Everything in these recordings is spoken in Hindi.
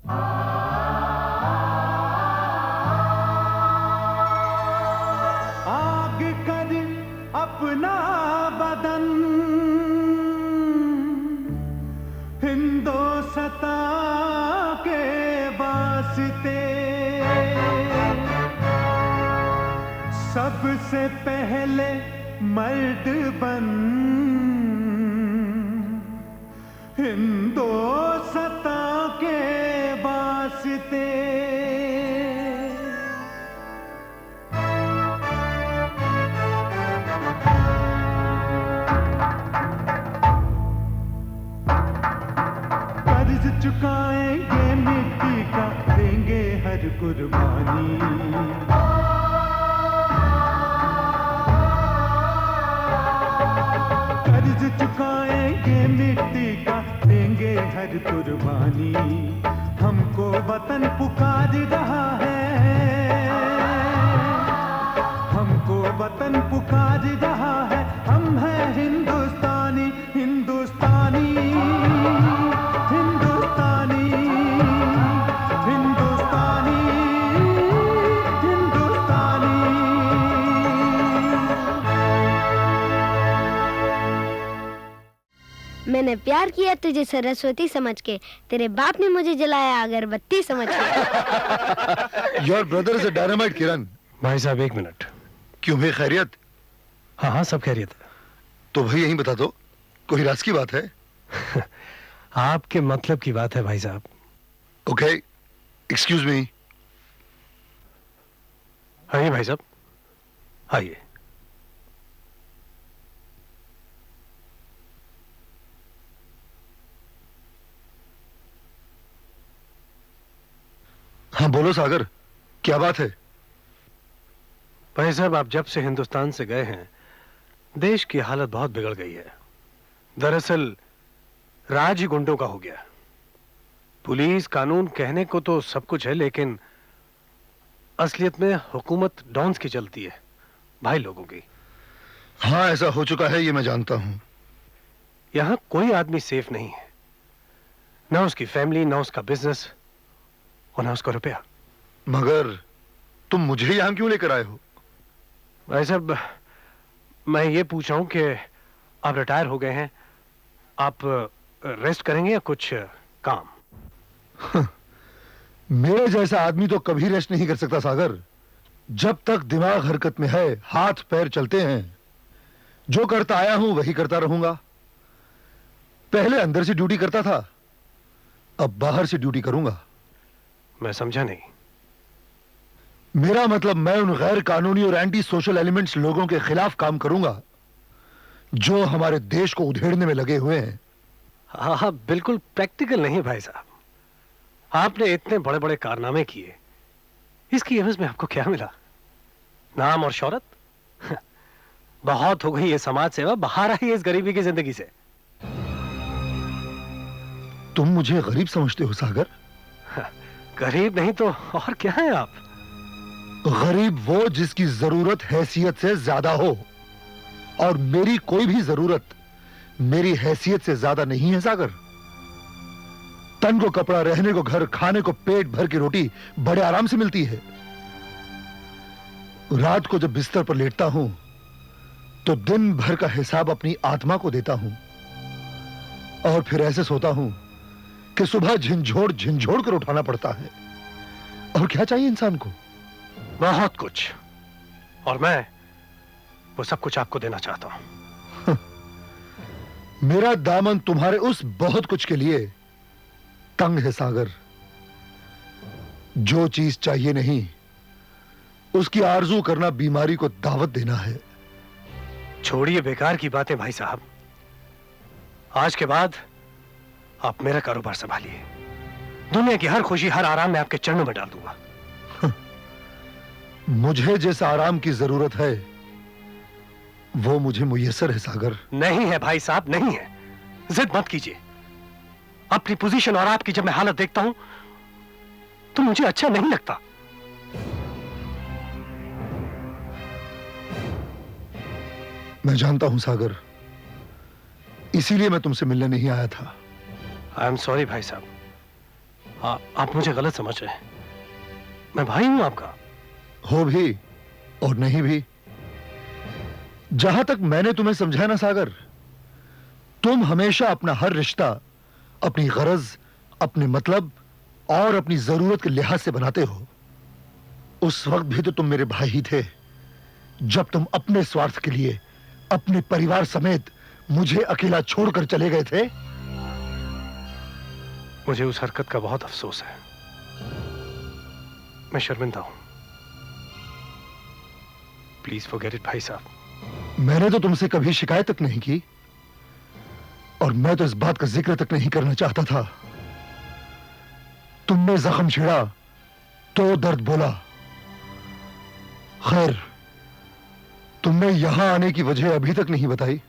आग कर अपना बदन हिंदोस्तां के वास्ते, सबसे पहले मर्द बन हिंदोस्तां के वास्ते। कर्ज चुकाएंगे मिट्टी का, देंगे हर कुर्बानी। कर्ज चुकाएंगे मिट्टी का, देंगे हर कुर्बानी। हमको वतन पुकार रहा है, हमको वतन पुकार रहा है। हम हैं हिंदुस्तानी, हिंदुस्तानी, हिंदुस्तानी, हिंदुस्तानी, हिंदुस्तानी। मैंने प्यार किया तुझे सरस्वती समझ के, तेरे बाप ने मुझे जलाया अगरबत्ती समझ के। Your brother is a dynamite Kiran. भाई साहब एक मिनट। क्यों भाई, खैरियत? हाँ हाँ सब खैरियत है। तो भाई यहीं बता दो, कोई राज की बात है? आपके मतलब की बात है भाई साहब। Okay, excuse me. आइए भाई साहब, आइए। हाँ बोलो सागर, क्या बात है? भाई साहब आप जब से हिंदुस्तान से गए हैं, देश की हालत बहुत बिगड़ गई है। दरअसल राज ही गुंडों का हो गया। पुलिस कानून कहने को तो सब कुछ है, लेकिन असलियत में हुकूमत डॉन्स की चलती है, भाई लोगों की। हाँ ऐसा हो चुका है, ये मैं जानता हूं। यहां कोई आदमी सेफ नहीं है, ना उसकी फैमिली, ना उसका बिजनेस और ना उसका रुपया। मगर तुम मुझे यहां क्यों लेकर आए हो? भाई साहब मैं ये पूछ रहा हूं कि आप रिटायर हो गए हैं, आप रेस्ट करेंगे या कुछ काम? मेरे जैसा आदमी तो कभी रेस्ट नहीं कर सकता सागर। जब तक दिमाग हरकत में है, हाथ पैर चलते हैं। जो करता आया हूं वही करता रहूंगा। पहले अंदर से ड्यूटी करता था, अब बाहर से ड्यूटी करूंगा। मैं समझा नहीं। मेरा मतलब मैं उन गैर कानूनी और एंटी सोशल एलिमेंट्स लोगों के खिलाफ काम करूंगा जो हमारे देश को उधेड़ने में लगे हुए हैं। हाँ हाँ बिल्कुल प्रैक्टिकल नहीं भाई साहब। आपने इतने बड़े बड़े कारनामे किए, इसकी एवज में आपको क्या मिला? नाम और शौहरत? बहुत हो गई ये समाज सेवा, बाहर आई इस गरीबी की जिंदगी से। तुम मुझे गरीब समझते हो सागर? गरीब नहीं तो और क्या है आप? गरीब वो जिसकी जरूरत हैसियत से ज्यादा हो, और मेरी कोई भी जरूरत मेरी हैसियत से ज्यादा नहीं है सागर। तन को कपड़ा, रहने को घर, खाने को पेट भर की रोटी बड़े आराम से मिलती है। रात को जब बिस्तर पर लेटता हूं तो दिन भर का हिसाब अपनी आत्मा को देता हूं, और फिर ऐसे सोता हूं कि सुबह झिंझोड़ झिंझोड़ कर उठाना पड़ता है। और क्या चाहिए इंसान को? बहुत कुछ, और मैं वो सब कुछ आपको देना चाहता हूं। मेरा दामन तुम्हारे उस बहुत कुछ के लिए तंग है सागर। जो चीज चाहिए नहीं उसकी आरजू करना बीमारी को दावत देना है। छोड़िए बेकार की बातें भाई साहब। आज के बाद आप मेरा कारोबार संभालिए। दुनिया की हर खुशी, हर आराम मैं आपके चरणों में डाल दूंगा। मुझे जिस आराम की जरूरत है वो मुझे मुयस्सर है सागर। नहीं है भाई साहब, नहीं है। जिद मत कीजिए। अपनी पोजीशन और आपकी जब मैं हालत देखता हूं तो मुझे अच्छा नहीं लगता। मैं जानता हूं सागर, इसीलिए मैं तुमसे मिलने नहीं आया था। आई एम सॉरी भाई साहब, आप मुझे गलत समझ रहे हैं। मैं भाई हूं आपका। हो भी और नहीं भी। जहां तक मैंने तुम्हें समझा ना सागर, तुम हमेशा अपना हर रिश्ता अपनी गरज, अपने मतलब और अपनी जरूरत के लिहाज से बनाते हो। उस वक्त भी तो तुम मेरे भाई ही थे, जब तुम अपने स्वार्थ के लिए अपने परिवार समेत मुझे अकेला छोड़कर चले गए थे। मुझे उस हरकत का बहुत अफसोस है। मैं शर्मिंदा हूं। प्लीज फॉरगेट इट भाई साहब। मैंने तो तुमसे कभी शिकायत तक नहीं की, और मैं तो इस बात का जिक्र तक नहीं करना चाहता था। तुमने जख्म छेड़ा तो दर्द बोला। खैर, तुमने यहां आने की वजह अभी तक नहीं बताई।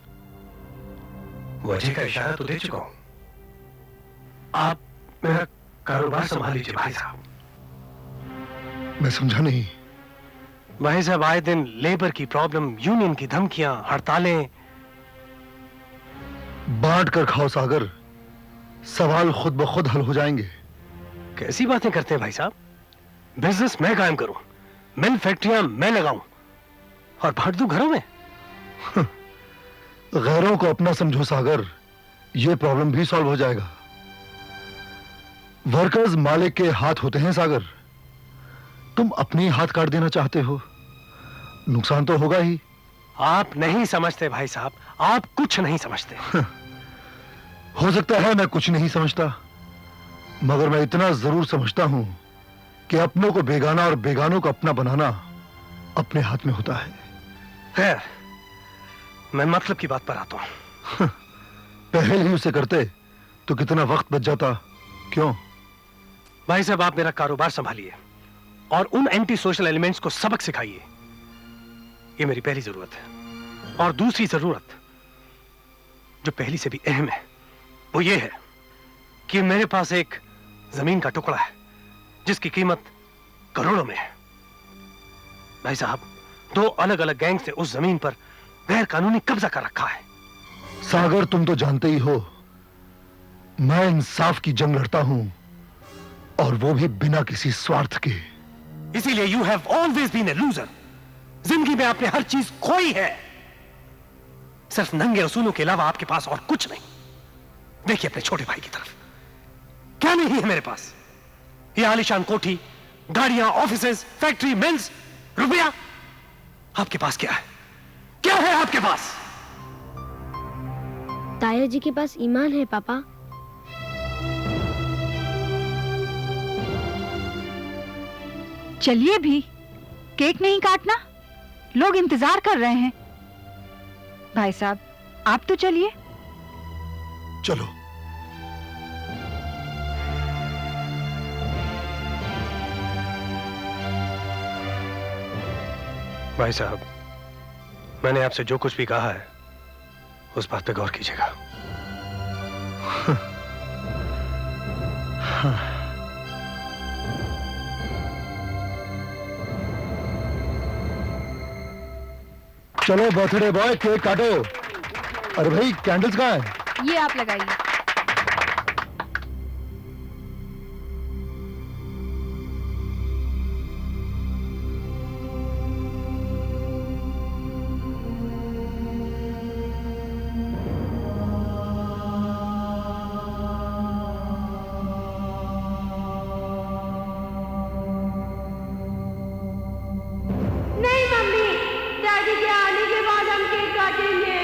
वजह का इशारा तो दे चुका हूं। आप मेरा कारोबार संभाल लीजिए भाई साहब। मैं समझा नहीं। भाई साहब, आए दिन लेबर की प्रॉब्लम, यूनियन की धमकियां, हड़तालें। बांट कर खाओ सागर, सवाल खुद ब खुद हल हो जाएंगे। कैसी बातें करते हैं भाई साहब? बिजनेस मैं कायम करूं, मिल फैक्ट्रियां मैं लगाऊं और बांट दूं घरों में। गैरों को अपना समझो सागर, यह प्रॉब्लम भी सॉल्व हो जाएगा। वर्कर्स मालिक के हाथ होते हैं सागर। तुम अपने हाथ काट देना चाहते हो, नुकसान तो होगा ही। आप नहीं समझते भाई साहब, आप कुछ नहीं समझते। हो सकता है मैं कुछ नहीं समझता, मगर मैं इतना जरूर समझता हूं कि अपनों को बेगाना और बेगानों को अपना बनाना अपने हाथ में होता है। खैर, मैं मतलब की बात पर आता हूं। पहले ही उसे करते तो कितना वक्त बच जाता। क्यों? भाई साहब, आप मेरा कारोबार संभालिए और उन एंटी सोशल एलिमेंट्स को सबक सिखाइए। ये मेरी पहली जरूरत है। और दूसरी जरूरत, जो पहली से भी अहम है, वो ये है कि मेरे पास एक जमीन का टुकड़ा है जिसकी कीमत करोड़ों में है। भाई साहब, 2 अलग अलग गैंग से उस जमीन पर गैर कानूनी कब्जा कर रखा है। सागर, तुम तो जानते ही हो मैं इंसाफ की जंग लड़ता हूं, और वो भी बिना किसी स्वार्थ के। इसीलिए you have always been a loser. जिंदगी में आपने हर चीज खोई है, सिर्फ नंगे असूलों के अलावा आपके पास और कुछ नहीं। देखिए अपने छोटे भाई की तरफ, क्या नहीं है मेरे पास? ये आलीशान कोठी, गाड़ियां, ऑफिसेज, फैक्ट्री, मिल्स, रुपया। आपके पास क्या है? क्या है आपके पास? ताया जी के पास ईमान है पापा। चलिए भी, केक नहीं काटना, लोग इंतजार कर रहे हैं। भाई साहब, आप तो चलिए। चलो। भाई साहब, मैंने आपसे जो कुछ भी कहा है उस बात पे गौर कीजिएगा। चलो बर्थडे बॉय, केक काटो। अरे भाई, कैंडल्स कहाँ हैं? ये आप लगाइए। नहीं मम्मी, डैडी के आने के बाद हम केक काटेंगे।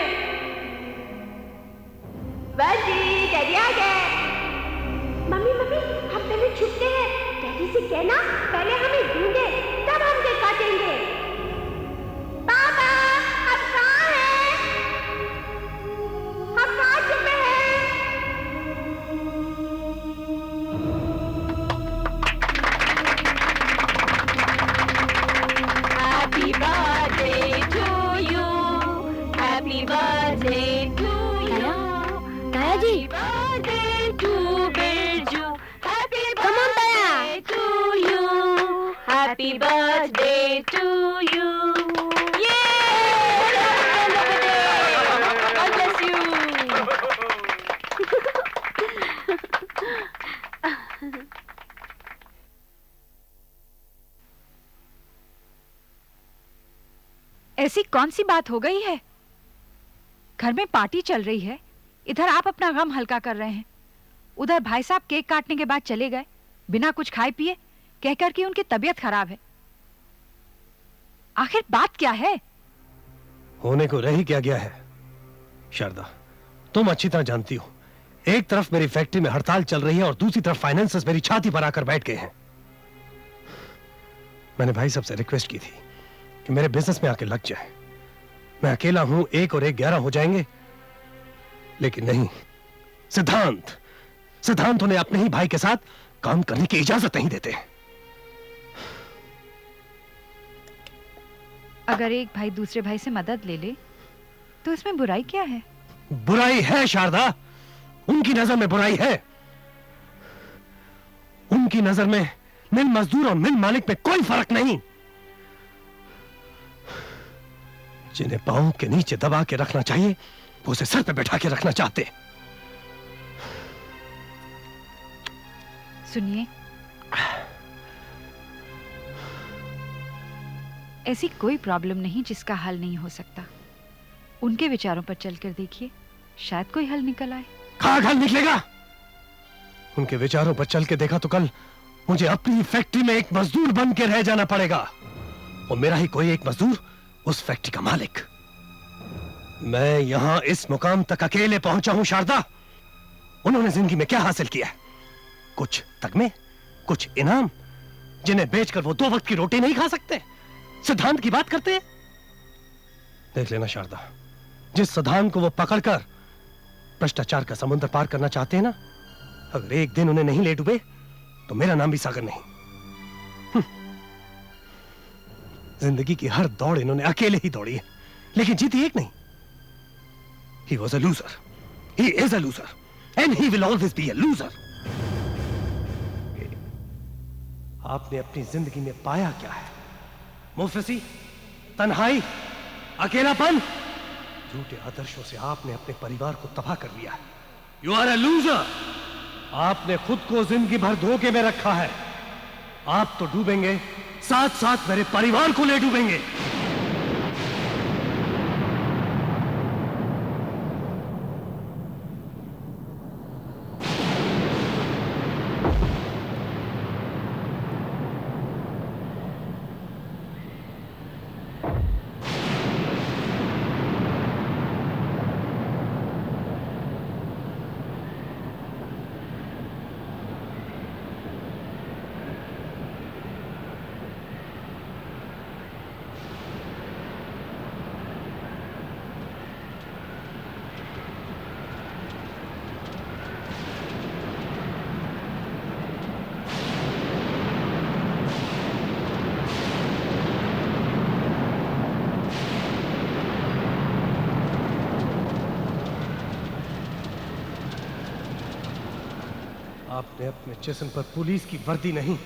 बस जी, डैडी आ गए। मम्मी मम्मी, हम पहले छुपते हैं। डैडी से कहना पहले हमें ढूंढे, तब हम केक काटेंगे। पापा, आप कहाँ हैं? हम कहाँ छुपे हैं? Happy birthday to you. Happy birthday to you. Taya ji. Happy birthday to Birju. Happy birthday to you. Happy birthday to you. Yay! God bless you. ऐसी कौन सी बात हो गई है? घर में पार्टी चल रही है, इधर आप अपना गम हल्का कर रहे हैं, उधर भाई साहब केक काटने के बाद चले गए बिना कुछ खाए पिए, कहकर कि उनकी तबीयत खराब है। आखिर बात क्या है? होने को रह ही क्या गया है शारदा, तुम अच्छी तरह जानती हो, एक तरफ मेरी फैक्ट्री में हड़ताल चल रही है और दूसरी तरफ फाइनेंसर्स मेरी छाती पर आकर बैठ गए हैं। मैंने भाई साहब से रिक्वेस्ट की थी कि मेरे बिजनेस में आके लग जाए। मैं अकेला हूं, 1 और 1 11 हो जाएंगे, लेकिन नहीं, सिद्धांत उन्हें अपने ही भाई के साथ काम करने की इजाजत नहीं देते। अगर एक भाई दूसरे भाई से मदद ले ले तो इसमें बुराई क्या है? बुराई है शारदा, उनकी नजर में बुराई है। उनकी नजर में मिल मजदूर और मिल मालिक में कोई फर्क नहीं। जिन्हें पांव के नीचे दबा के रखना चाहिए वो उसे सर पे बैठा के रखना चाहते। सुनिए, ऐसी कोई प्रॉब्लम नहीं जिसका हल नहीं हो सकता। उनके विचारों पर चलकर देखिए, शायद कोई हल निकल आए। कहाँ हल निकलेगा? उनके विचारों पर चल के देखा तो कल मुझे अपनी फैक्ट्री में एक मजदूर बन के रह जाना पड़ेगा, और मेरा ही कोई एक मजदूर उस फैक्ट्री का मालिक। मैं यहां इस मुकाम तक अकेले पहुंचा हूं शारदा। उन्होंने जिंदगी में क्या हासिल किया है? कुछ तगमे, कुछ इनाम, जिन्हें बेचकर वो 2 वक्त की रोटी नहीं खा सकते। सिद्धांत की बात करते हैं। देख लेना शारदा, जिस सिद्धांत को वो पकड़कर भ्रष्टाचार का समुद्र पार करना चाहते हैं ना, अगर एक दिन उन्हें नहीं ले डूबे तो मेरा नाम भी सागर नहीं। जिंदगी की हर दौड़ इन्होंने अकेले ही दौड़ी है, लेकिन जीती एक नहीं। He was a loser. He is a loser. And he will always be a loser. आपने अपनी जिंदगी में पाया क्या है? मुफलिसी, तन्हाई, अकेलापन। झूठे आदर्शों से आपने अपने परिवार को तबाह कर लिया। You are a loser. आपने खुद को जिंदगी भर धोखे में रखा है। आप तो डूबेंगे, साथ साथ मेरे परिवार को ले डूबेंगे। आपने अपने जिस्म पर पुलिस की वर्दी नहीं,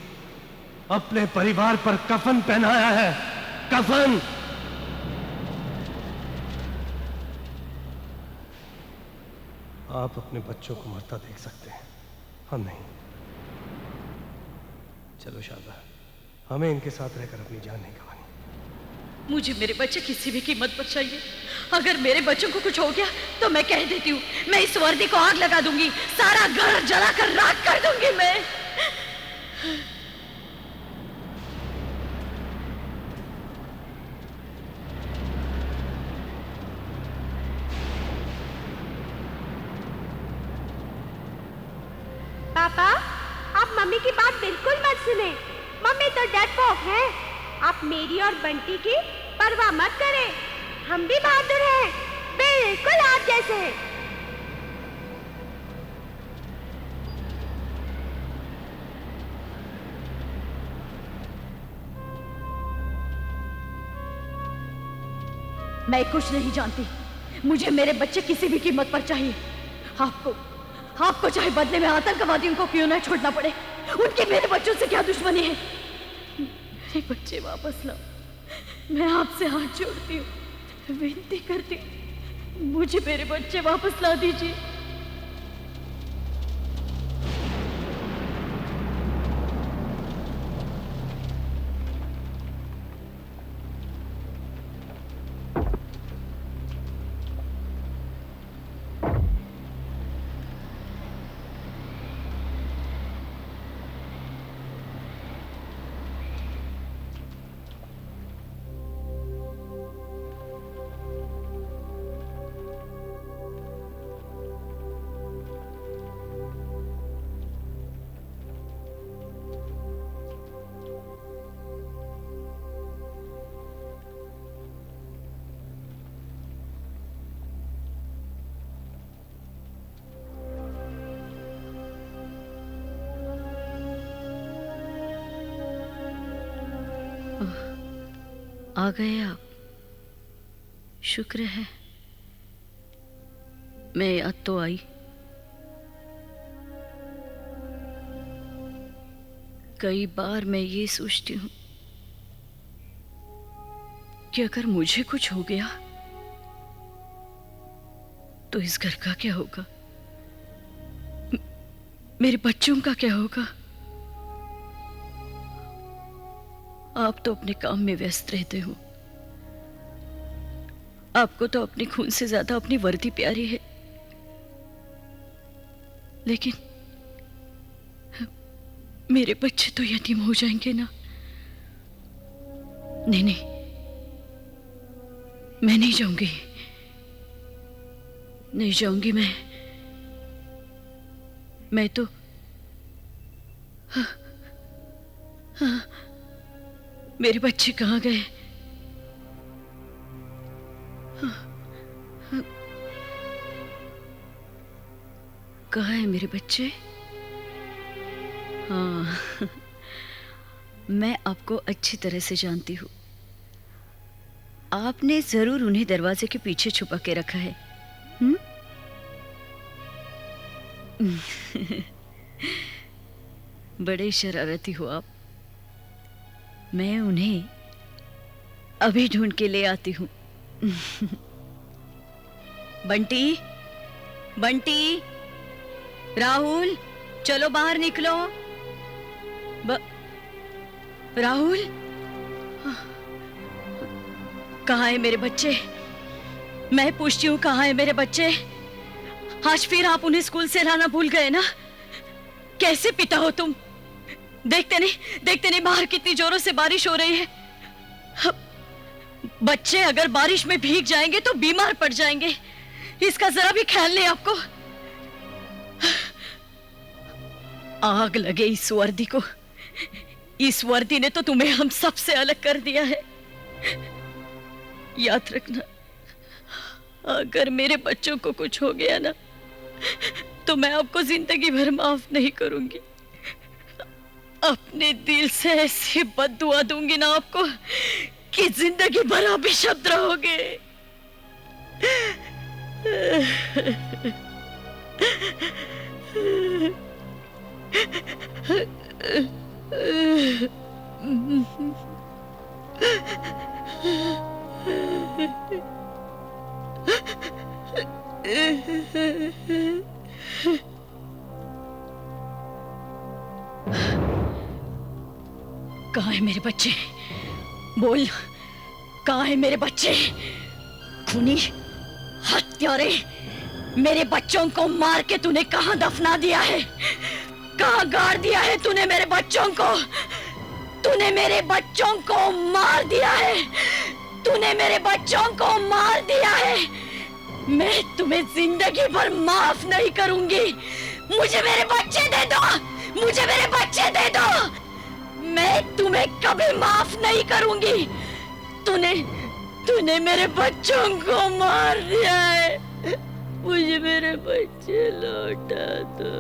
अपने परिवार पर कफन पहनाया है। कफन। आप अपने बच्चों को मरता देख सकते हैं, हम नहीं। चलो शारदा, हमें इनके साथ रहकर अपनी जान नहीं गंवानी। मुझे मेरे बच्चे किसी भी कीमत पर चाहिए। अगर मेरे बच्चों को कुछ हो गया तो मैं कह देती हूँ, मैं इस वर्दी को आग लगा दूंगी, सारा घर जलाकर राख कर दूंगी मैं। पापा, आप मम्मी की बात बिल्कुल मत सुने। मम्मी तो डरपोक है। आप मेरी और बंटी की परवाह मत करें। हम भी बहादुर हैं, बिल्कुल आप जैसे। मैं कुछ नहीं जानती, मुझे मेरे बच्चे किसी भी कीमत पर चाहिए। आपको चाहे बदले में आतंकवादियों को क्यों न छोड़ना पड़े। उनकी मेरे बच्चों से क्या दुश्मनी है? मेरे बच्चे वापस लाओ। मैं आपसे हाथ जोड़ती हूँ, विनती करती हूँ, मुझे मेरे बच्चे वापस ला दीजिए। आ गए आप। शुक्र है मैं याद तो आई। कई बार मैं ये सोचती हूँ कि अगर मुझे कुछ हो गया तो इस घर का क्या होगा, मेरे बच्चों का क्या होगा। आप तो अपने काम में व्यस्त रहते हो। आपको तो अपने खून से ज्यादा अपनी वर्दी प्यारी है, लेकिन मेरे बच्चे तो यतीम हो जाएंगे ना। नहीं नहीं, मैं नहीं जाऊंगी, नहीं जाऊंगी मैं तो मेरे बच्चे कहाँ गए? कहाँ है मेरे बच्चे? हाँ, मैं आपको अच्छी तरह से जानती हूँ। आपने जरूर उन्हें दरवाजे के पीछे छुपा के रखा है। बड़े शरारती हो आप। मैं उन्हें अभी ढूंढ के ले आती हूँ। बंटी, बंटी, राहुल, चलो बाहर निकलो। राहुल, कहाँ है मेरे बच्चे? मैं पूछती हूँ कहाँ है मेरे बच्चे? आज फिर आप उन्हें स्कूल से लाना भूल गए ना? कैसे पिता हो तुम? देखते नहीं बाहर कितनी जोरों से बारिश हो रही है। बच्चे अगर बारिश में भीग जाएंगे तो बीमार पड़ जाएंगे, इसका जरा भी ख्याल नहीं आपको? आग लगे इस वर्दी को। इस वर्दी ने तो तुम्हें हम सबसे अलग कर दिया है। याद रखना, अगर मेरे बच्चों को कुछ हो गया ना तो मैं आपको जिंदगी भर माफ नहीं करूंगी। अपने दिल से ऐसी बद्दुआ दूंगी ना आपको कि जिंदगी भर आप बेशब्द रहोगे। कहाँ है मेरे बच्चे? बोल, कहाँ है मेरे बच्चे? खूनी हत्यारे, मेरे बच्चों को मार के तूने कहाँ दफना दिया है? कहाँ गाड़ दिया है तूने मेरे बच्चों को? तूने मेरे बच्चों को मार दिया है। तूने मेरे बच्चों को मार दिया है। मैं तुम्हें जिंदगी भर माफ नहीं करूंगी। मुझे मेरे बच्चे दे दो, मुझे मेरे बच्चे दे दो। मैं तुम्हें कभी माफ नहीं करूंगी। तूने मेरे बच्चों को मार दिया है। मुझे मेरे बच्चे लौटा दो।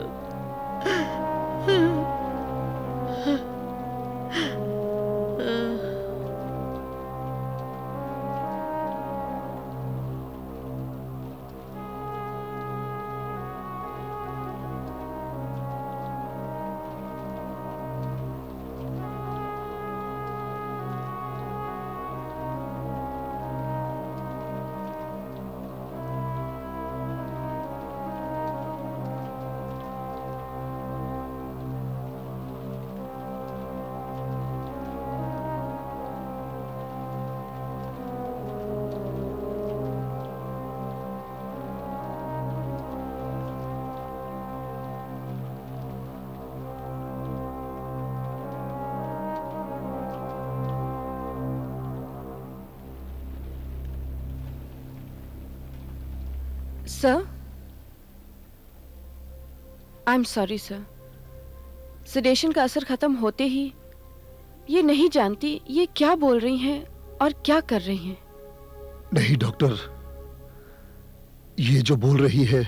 Sir, I am sorry sir. Sedation का असर खत्म होते ही ये नहीं जानती ये क्या बोल रही हैं और क्या कर रही हैं। नहीं डॉक्टर, ये जो बोल रही है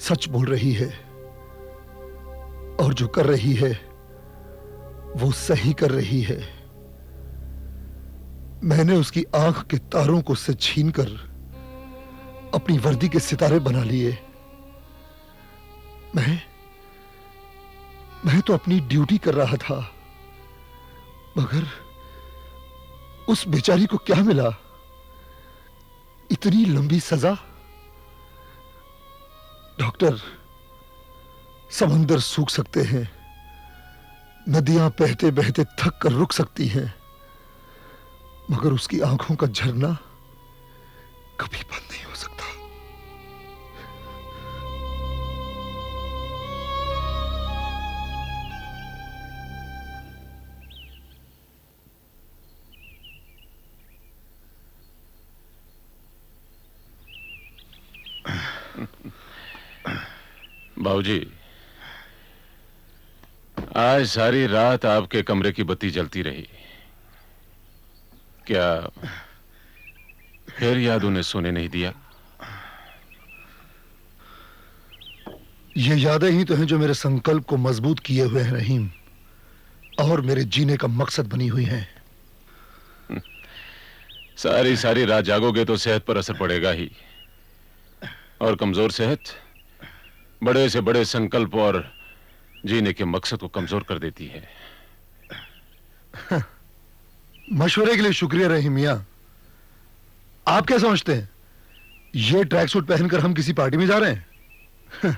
सच बोल रही है, और जो कर रही है वो सही कर रही है। मैंने उसकी आंख के तारों को उससे छीनकर अपनी वर्दी के सितारे बना लिए। मैं तो अपनी ड्यूटी कर रहा था, मगर उस बेचारी को क्या मिला? इतनी लंबी सजा। डॉक्टर, समंदर सूख सकते हैं, नदियां बहते बहते थक कर रुक सकती हैं, मगर उसकी आंखों का झरना कभी बंद नहीं हो सकता। बाबूजी, आज सारी रात आपके कमरे की बत्ती जलती रही। क्या फिर याद उन्हें सोने नहीं दिया? ये यादें ही तो हैं जो मेरे संकल्प को मजबूत किए हुए हैं रहीम, और मेरे जीने का मकसद बनी हुई हैं। सारी सारी रात जागोगे तो सेहत पर असर पड़ेगा ही, और कमजोर सेहत बड़े से बड़े संकल्प और जीने के मकसद को कमजोर कर देती है। मशवरे के लिए शुक्रिया रहीम मियां। आप क्या समझते हैं, ये ट्रैक सूट पहनकर हम किसी पार्टी में जा रहे हैं?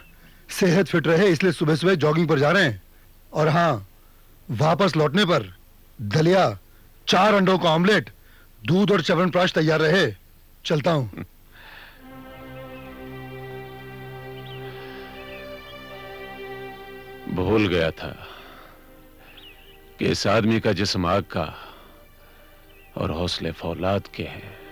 सेहत फिट रहे इसलिए सुबह सुबह जॉगिंग पर जा रहे हैं। और हाँ, वापस लौटने पर दलिया, 4 अंडों का ऑमलेट, दूध और च्यवनप्राश तैयार रहे। चलता हूं। भूल गया था कि इस आदमी का जिस्म आग का और हौसले फौलाद के हैं।